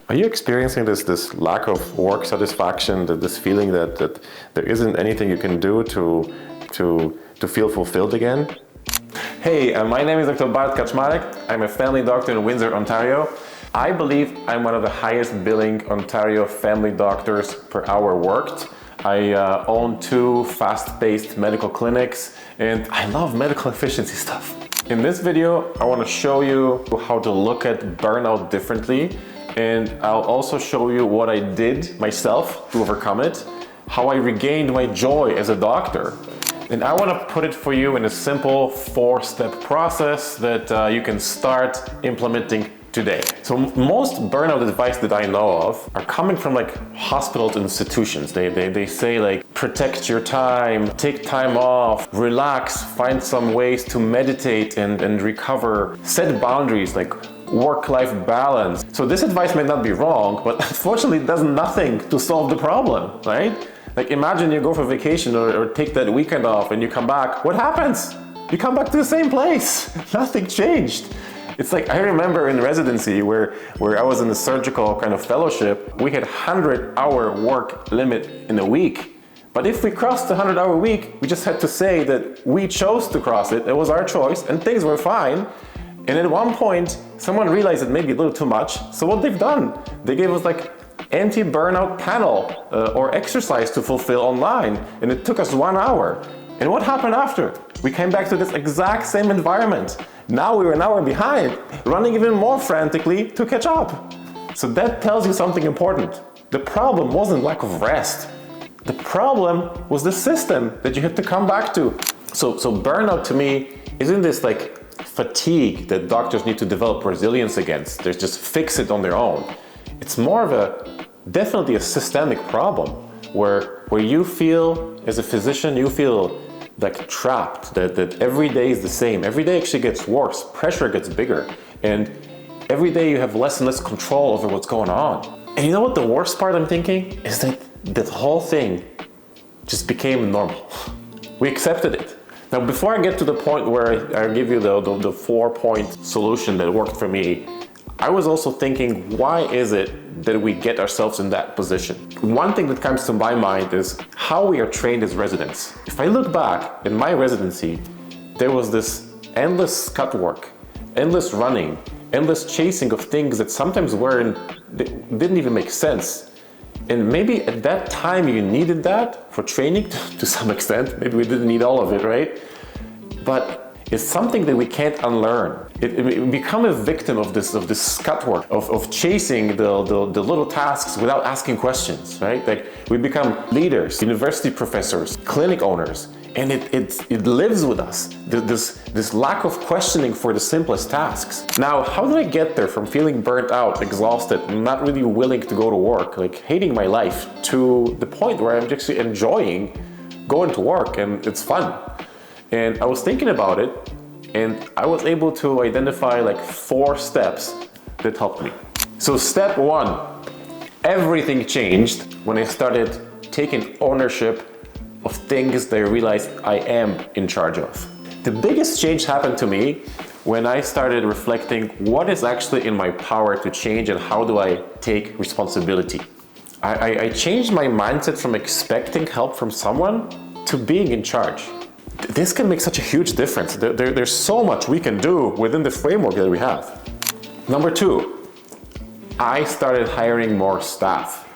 Are you experiencing this lack of work satisfaction, this feeling that there isn't anything you can do to feel fulfilled again? Hey, my name is Dr. Bart Kaczmarek. I'm a family doctor in Windsor, Ontario. I believe I'm one of the highest billing Ontario family doctors per hour worked. I own 2 fast-paced medical clinics, and I love medical efficiency stuff. In this video, I want to show you how to look at burnout differently, and I'll also show you what I did myself to overcome it, how I regained my joy as a doctor. And I want to put it for you in a simple 4-step process that you can start implementing today. So most burnout advice that I know of are coming from like hospitals and institutions. They say like, protect your time, take time off, relax, find some ways to meditate and recover, set boundaries like work-life balance. So this advice may not be wrong, but unfortunately it does nothing to solve the problem, right? Like imagine you go for vacation or take that weekend off and you come back, what happens? You come back to the same place, nothing changed. It's like, I remember in residency where I was in the surgical kind of fellowship, we had 100-hour work limit in a week. But if we crossed the 100-hour week, we just had to say that we chose to cross it, it was our choice, and things were fine. And at one point, someone realized it may be a little too much, so what they've done, they gave us like anti-burnout panel or exercise to fulfill online, and it took us 1 hour. And what happened after? We came back to this exact same environment. Now we were an hour behind, running even more frantically to catch up. So that tells you something important. The problem wasn't lack of rest. The problem was the system that you had to come back to. So burnout to me isn't this like fatigue that doctors need to develop resilience against. They just fix it on their own. It's more of definitely a systemic problem where you feel, as a physician, you feel like trapped, that every day is the same. Every day actually gets worse, pressure gets bigger, and every day you have less and less control over what's going on. And you know what the worst part I'm thinking is that the whole thing just became normal. We accepted it. Now, before I get to the point where I give you the 4-point solution that worked for me, I was also thinking, why is it that we get ourselves in that position? One thing that comes to my mind is how we are trained as residents. If I look back in my residency, there was this endless cut work, endless running, endless chasing of things that sometimes didn't even make sense. And maybe at that time you needed that for training to some extent. Maybe we didn't need all of it, right? But it's something that we can't unlearn. We become a victim of this cut work, of chasing the little tasks without asking questions, right? Like we become leaders, university professors, clinic owners, and it lives with us, this lack of questioning for the simplest tasks. Now, how did I get there from feeling burnt out, exhausted, not really willing to go to work, like hating my life, to the point where I'm actually enjoying going to work and it's fun? And I was thinking about it, and I was able to identify like 4 steps that helped me. So step 1, everything changed when I started taking ownership of things that I realized I am in charge of. The biggest change happened to me when I started reflecting what is actually in my power to change and how do I take responsibility. I changed my mindset from expecting help from someone to being in charge. This can make such a huge difference. There's so much we can do within the framework that we have. Number 2, I started hiring more staff.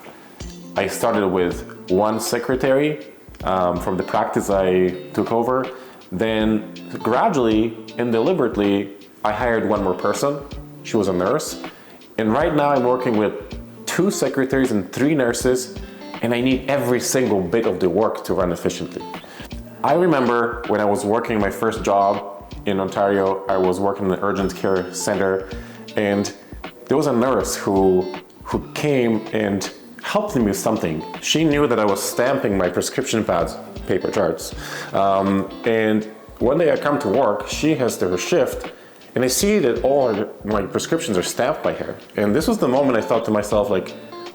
I started with 1 secretary from the practice I took over. Then gradually and deliberately, I hired 1 more person. She was a nurse. And right now I'm working with 2 secretaries and 3 nurses, and I need every single bit of the work to run efficiently. I remember when I was working my first job in Ontario, I was working in an urgent care center, and there was a nurse who came and helped me with something. She knew that I was stamping my prescription pads, paper charts, and one day I come to work, she has her shift, and I see that all my prescriptions are stamped by her. And this was the moment I thought to myself, like,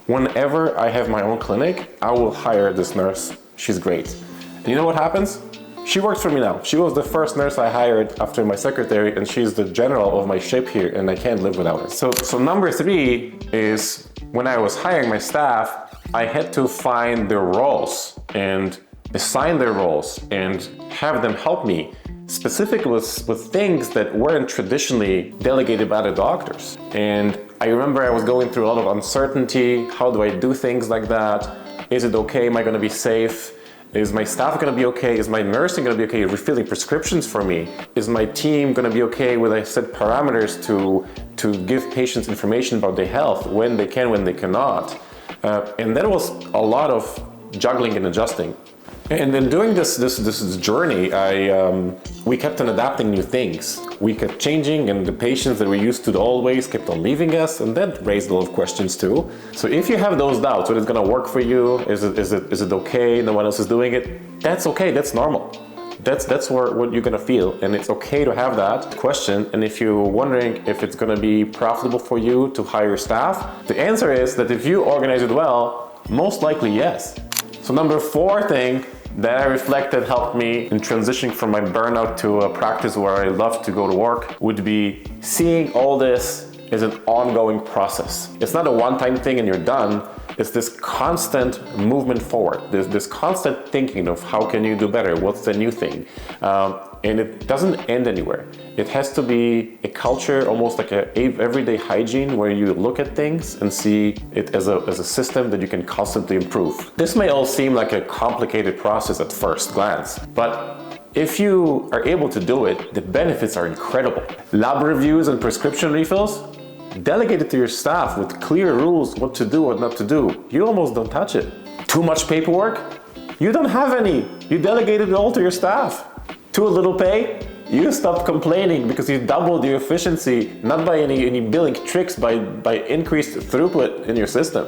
whenever I have my own clinic, I will hire this nurse. She's great. And you know what happens? She works for me now. She was the first nurse I hired after my secretary, and she's the general of my ship here, and I can't live without her. So number 3 is When I was hiring my staff, I had to find their roles and assign their roles and have them help me specifically with things that weren't traditionally delegated by the doctors. And I remember I was going through a lot of uncertainty. How do I do things like that? Is it okay? Am I going to be safe? Is my staff going to be okay? Is my nursing going to be okay refilling prescriptions for me? Is my team going to be okay with I set parameters to give patients information about their health, when they can, when they cannot? And that was a lot of juggling and adjusting. And then during this journey, we kept on adapting new things. We kept changing, and the patients that we used to always kept on leaving us, and that raised a lot of questions too. So if you have those doubts, whether it's gonna work for you, is it okay, no one else is doing it, that's okay, that's normal. That's what you're gonna feel, and it's okay to have that question. And if you're wondering if it's gonna be profitable for you to hire staff, the answer is that if you organize it well, most likely yes. So number 4 thing that I reflected helped me in transitioning from my burnout to a practice where I love to go to work would be seeing all this as an ongoing process. It's not a one-time thing and you're done. It's this constant movement forward. There's this constant thinking of how can you do better? What's the new thing? And it doesn't end anywhere. It has to be a culture, almost like a everyday hygiene, where you look at things and see it as a system that you can constantly improve. This may all seem like a complicated process at first glance, but if you are able to do it, the benefits are incredible. Lab reviews and prescription refills, delegate it to your staff with clear rules what to do, what not to do. You almost don't touch it. Too much paperwork? You don't have any. You delegated it all to your staff. Too little pay? You stopped complaining because you doubled your efficiency, not by any billing tricks, by increased throughput in your system.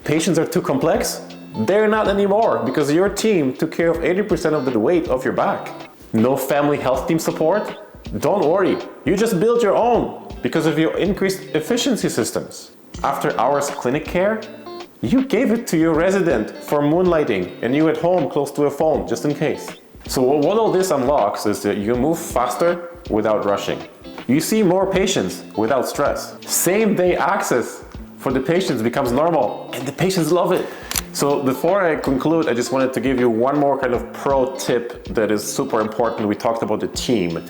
Patients are too complex? They're not anymore, because your team took care of 80% of the weight off your back. No family health team support? Don't worry, you just built your own because of your increased efficiency systems. After hours clinic care? You gave it to your resident for moonlighting and you at home close to a phone, just in case. So what all this unlocks is that you move faster without rushing. You see more patients without stress. Same day access for the patients becomes normal and the patients love it. So before I conclude, I just wanted to give you one more kind of pro tip that is super important. We talked about the team.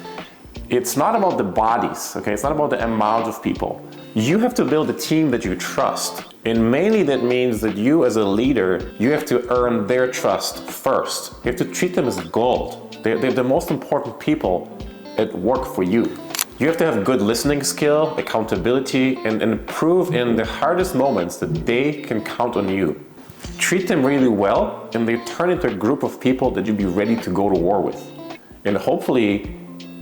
It's not about the bodies, okay? It's not about the amount of people. You have to build a team that you trust. And mainly that means that you as a leader, you have to earn their trust first. You have to treat them as gold. They're the most important people at work for you. You have to have good listening skill, accountability, and prove in the hardest moments that they can count on you. Treat them really well, and they turn into a group of people that you'd be ready to go to war with. And hopefully,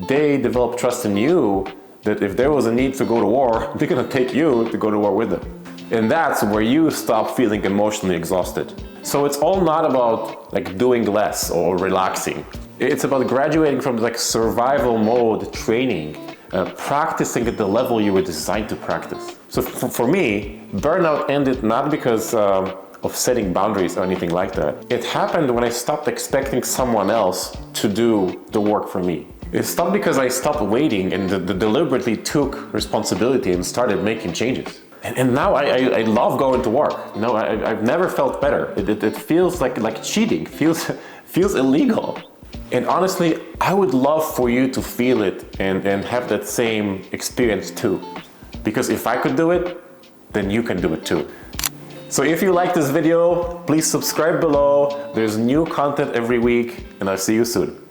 they develop trust in you that if there was a need to go to war, they're gonna take you to go to war with them. And that's where you stop feeling emotionally exhausted. So it's all not about like doing less or relaxing. It's about graduating from like survival mode training, practicing at the level you were designed to practice. So for me, burnout ended not because of setting boundaries or anything like that. It happened when I stopped expecting someone else to do the work for me. It stopped because I stopped waiting and deliberately took responsibility and started making changes. And now I love going to work. You know, I've never felt better. It feels like cheating, feels illegal. And honestly, I would love for you to feel it and have that same experience too. Because if I could do it, then you can do it too. So if you like this video, please subscribe below. There's new content every week, and I'll see you soon.